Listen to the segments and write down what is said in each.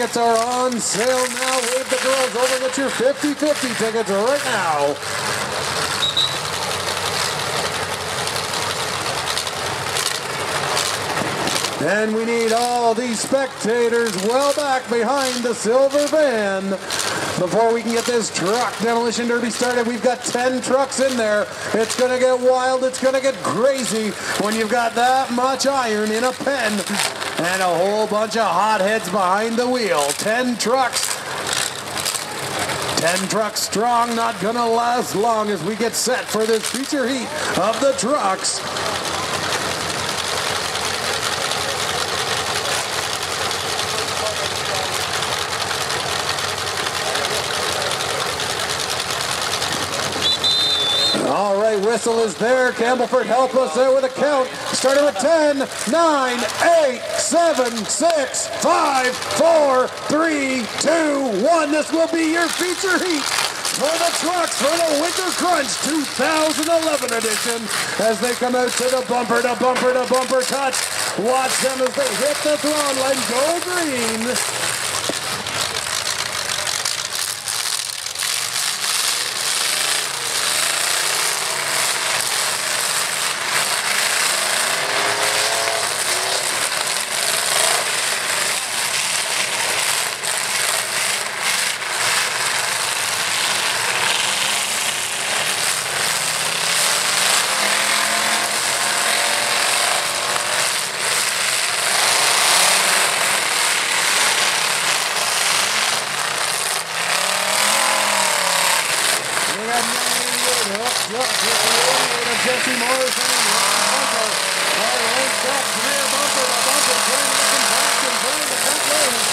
tickets are on sale now with the girls. Over, get your 50-50 tickets right now. And we need all these spectators well back behind the silver van before we can get this truck demolition derby started. We've got 10 trucks in there. It's going to get wild. It's going to get crazy when you've got that much iron in a pen and a whole bunch of hotheads behind the wheel. 10 trucks. 10 trucks strong, not going to last long as we get set for this feature heat of the trucks. All right, whistle is there. Campbellsford, help us there with a count. Starting with 10, 9, 8, 7, 6, 5, 4, 3, 2, 1. This will be your feature heat for the trucks for the Winter Crunch 2011 edition as they come out to the bumper to bumper to bumper touch. Watch them as they hit the throttle and go green. Jesse Morrison and Ron Bunker. All right, stop, rear bumper to bumper, turn looking back and turn the front loose.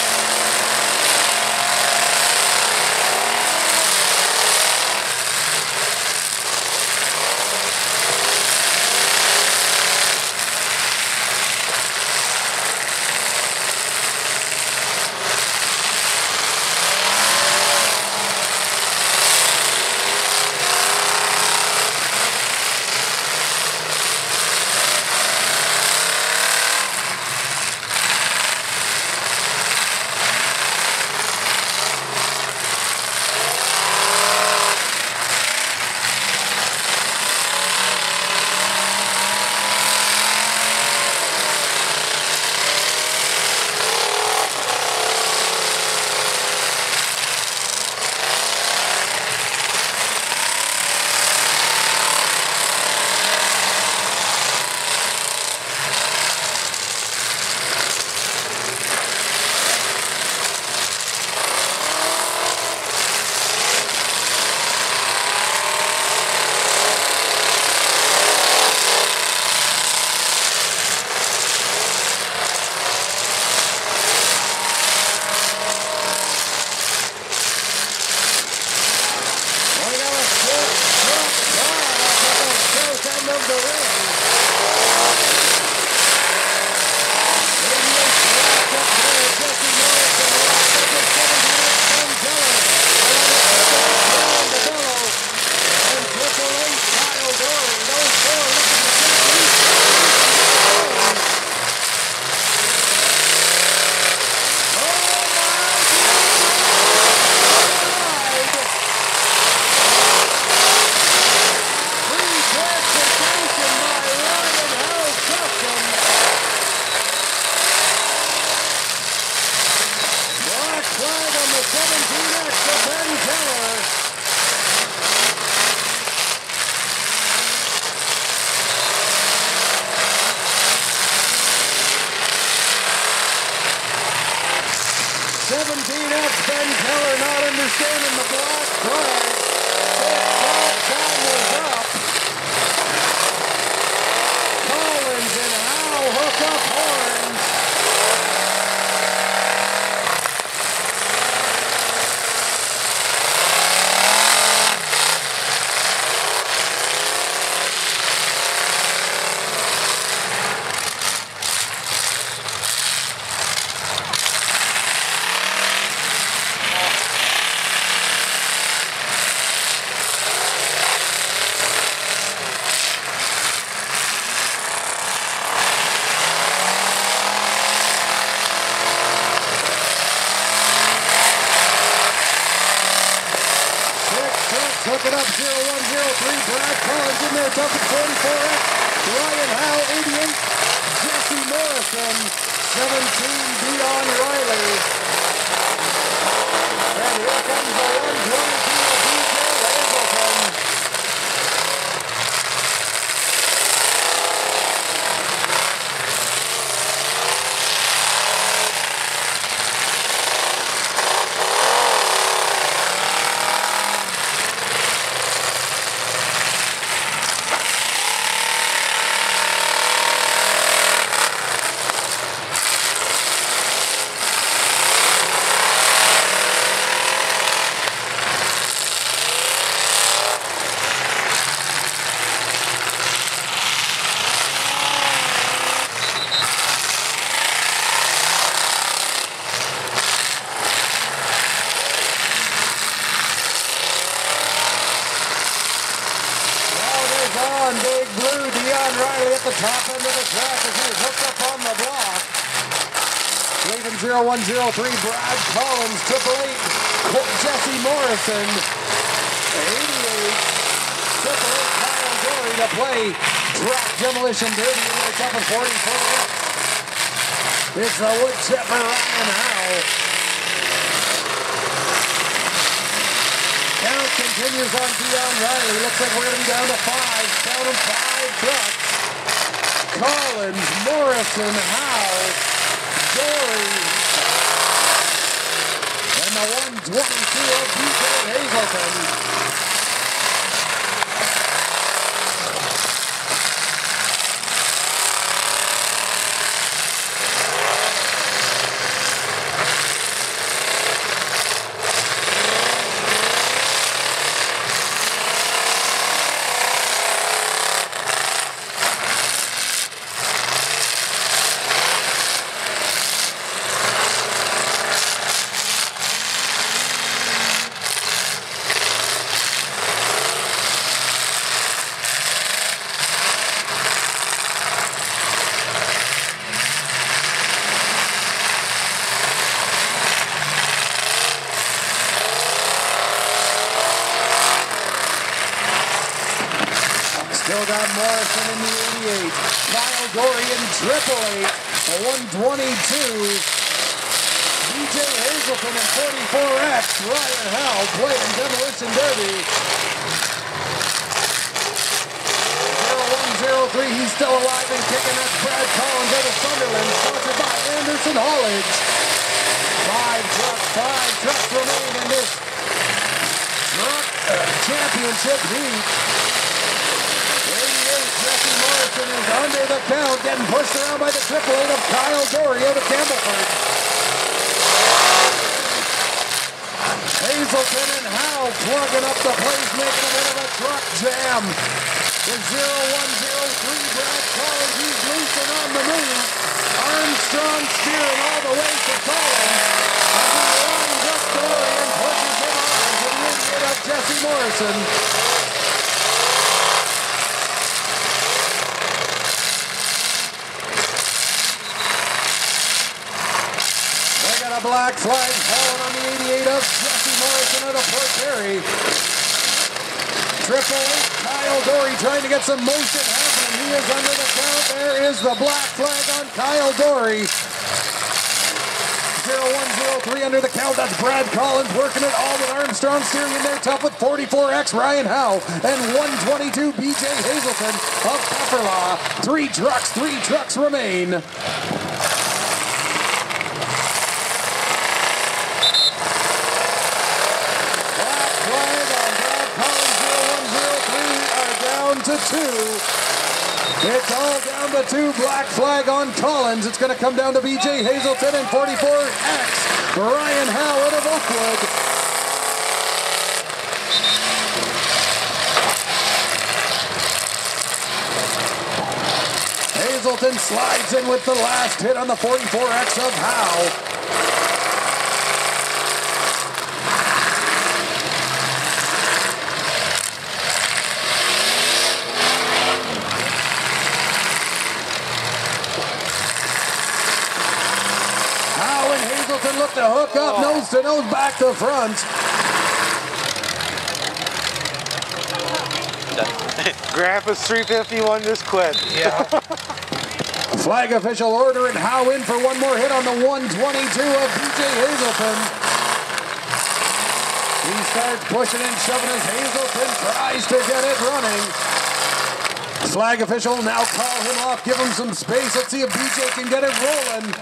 Ben Keller not understanding the black flag. His time was up. Collins and Howe hook up horns. hooking up 0103. Brad Collins in there, tough at 44X. Ryan Howe, 88. Jesse Morrison, 17. Dion Riley. And here comes the 122 of BJ Hazelton. Big Blue, Dion Riley at the top end of the track as he hooked up on the block. Leaving 0103, Brad Collins, 888, Jesse Morrison, 88, 888, Kyle Dory to play Track Demolition Derby in the top of 44. It's the woodchipper Ryan Howe. Count continues on Dion Riley. Looks like we're going to be down to 5. Down to 5 trucks. Collins, Morrison, Howe, Dory, and the 122 of BJ Hazelton. Still got Morrison in the 88. Kyle Dory in 888. A 122. BJ Hazelton in 44X. Ryan Howe playing Demolition Derby. 0103. He's still alive and kicking. That's Brad Collins out of Sunderland. Sponsored by Anderson Haulage. 5 trucks remain in this truck championship heat. Jesse Morrison is under the count, getting pushed around by the 888 of Kyle Dory out of Campbellford. Hazelton and Howe plugging up the place, making a bit of a truck jam. The 0103 Brad Collins, he's loose and on the move. Armstrong steering all the way to Collins. As he lines up Dory and pushes him on to the 88 of Jesse Morrison. A black flag falling on the 88 of Jesse Morrison out of Port Perry. 888 Kyle Dory trying to get some motion happening. He is under the count. There is the black flag on Kyle Dory. 0103 under the count. That's Brad Collins working it all with Armstrong steering in there tough with 44X Ryan Howe and 122 BJ Hazelton of Pufferlaw. 3 trucks remain. To 2. It's all down to 2. Black flag on Collins. It's going to come down to BJ Hazelton and 44X. Ryan Howe out of Oakwood. Hazelton slides in with the last hit on the 44X of Howe. Look to hook up, nose to nose, back to front. Grandpa's 351 just quit. Yeah. Flag official ordering Howe in for one more hit on the 122 of BJ Hazelton. He starts pushing and shoving as Hazelton tries to get it running. Flag official now call him off, give him some space. Let's see if BJ can get it rolling.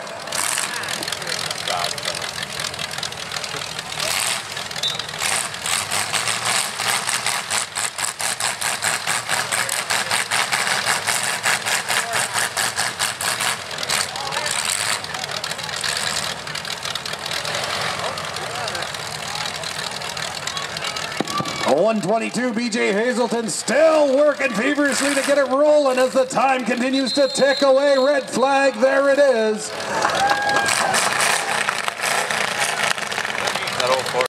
122, BJ Hazelton still working feverishly to get it rolling as the time continues to tick away. Red flag, there it is.